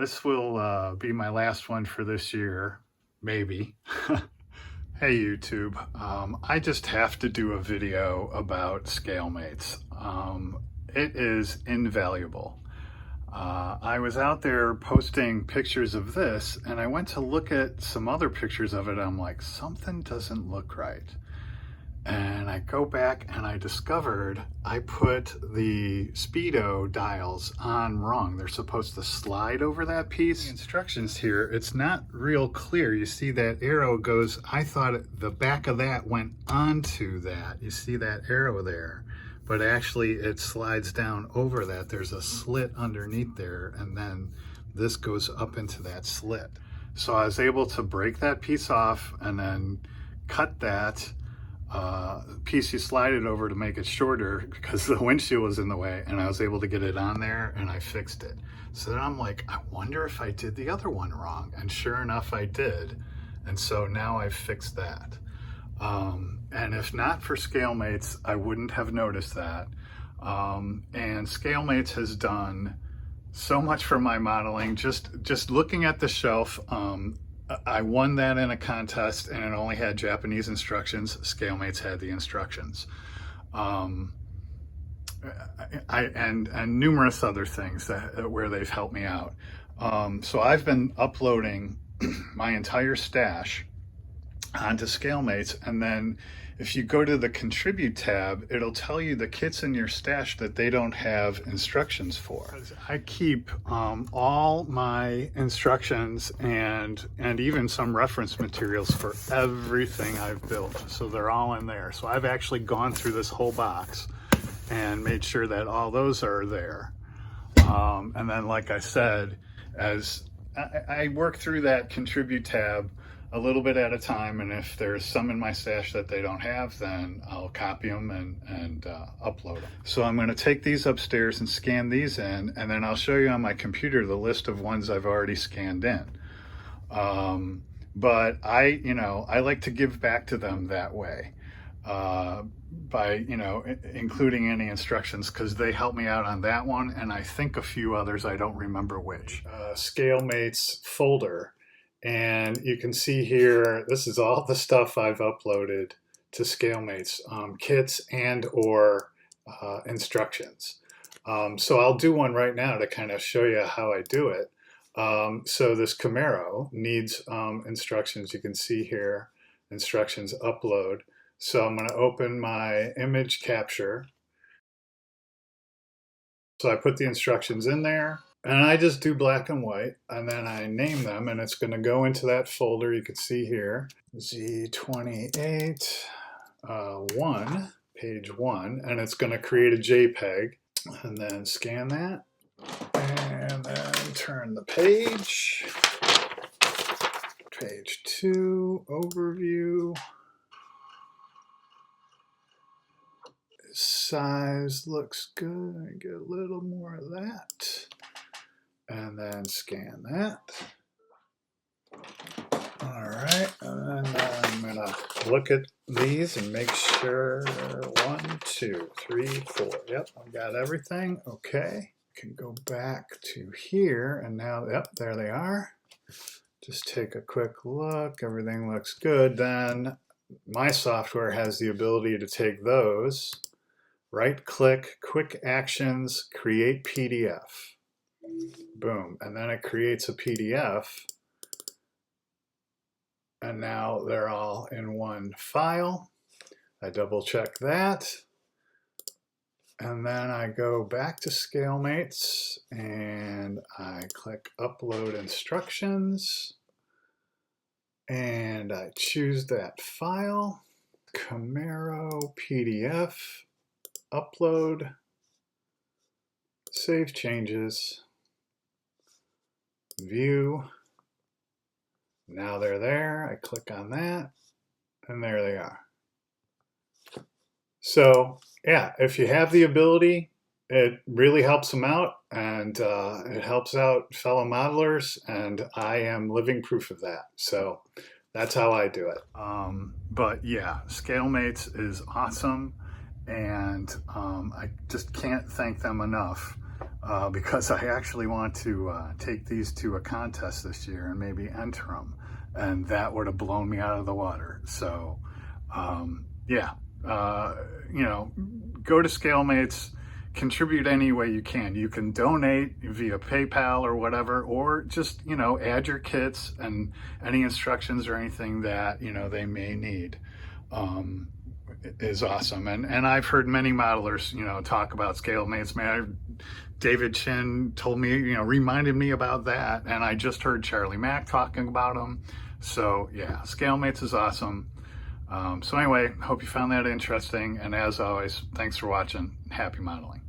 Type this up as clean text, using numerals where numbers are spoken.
This will be my last one for this year, maybe. Hey YouTube, I just have to do a video about ScaleMates. It is invaluable. I was out there posting pictures of this and I went to look at some other pictures of it. I'm like, something doesn't look right. And I go back and I discovered I put the speedo dials on wrong. They're supposed to slide over that piece. The instructions here, it's not real clear. You see that arrow goes, I thought the back of that went onto that. You see that arrow there, but actually it slides down over that. There's a slit underneath there, and then this goes up into that slit. So I was able to break that piece off and then cut that piece. You slide it over to make it shorter because the windshield was in the way, and I was able to get it on there and I fixed it. So then I'm like, I wonder if I did the other one wrong, and sure enough I did. And so now I've fixed that. And if not for ScaleMates, I wouldn't have noticed that. And ScaleMates has done so much for my modeling. Just looking at the shelf, I won that in a contest and it only had Japanese instructions. ScaleMates had the instructions. And numerous other things where they've helped me out. So I've been uploading my entire stash onto ScaleMates, and then if you go to the Contribute tab, it'll tell you the kits in your stash that they don't have instructions for. I keep all my instructions and even some reference materials for everything I've built. So they're all in there. So I've actually gone through this whole box and made sure that all those are there. And then, like I said, as I work through that Contribute tab a little bit at a time, and if there's some in my stash that they don't have, then I'll copy them and upload them. So I'm going to take these upstairs and scan these in, and then I'll show you on my computer the list of ones I've already scanned in. But I like to give back to them that way, by including any instructions, because they help me out on that one, and I think a few others, I don't remember which. ScaleMates folder. And you can see here, this is all the stuff I've uploaded to ScaleMates, kits and or instructions. So I'll do one right now to kind of show you how I do it. So this Camaro needs instructions. You can see here, instructions upload. So I'm going to open my image capture. So I put the instructions in there. And I just do black and white, and then I name them, and it's going to go into that folder you can see here, Z28, 1, page 1, and it's going to create a JPEG, and then scan that, and then turn the page, page 2, overview, size looks good, I get a little more of that. And then scan that. All right, and then I'm gonna look at these and make sure 1, 2, 3, 4. Yep, I've got everything. Okay, can go back to here, and now, yep, there they are. Just take a quick look. Everything looks good. Then my software has the ability to take those, right-click, quick actions, create PDF. Boom, and then it creates a PDF, and now they're all in one file. I double check that, and then I go back to ScaleMates and I click upload instructions, and I choose that file, Camaro PDF, upload, save changes, view. Now they're there. I click on that, and there they are. So yeah, if you have the ability, it really helps them out, and it helps out fellow modelers, and I am living proof of that. So that's how I do it. But yeah, ScaleMates is awesome, and I just can't thank them enough because I actually want to take these to a contest this year and maybe enter them, and that would have blown me out of the water. So yeah, you know, go to ScaleMates, contribute any way you can. You can donate via PayPal or whatever, or just, you know, add your kits and any instructions or anything that, you know, they may need. Is awesome. And I've heard many modelers, you know, talk about ScaleMates. Man, David Chin told me, you know, reminded me about that. And I just heard Charlie Mack talking about them. So yeah, ScaleMates is awesome. So anyway, hope you found that interesting. And as always, thanks for watching. Happy modeling.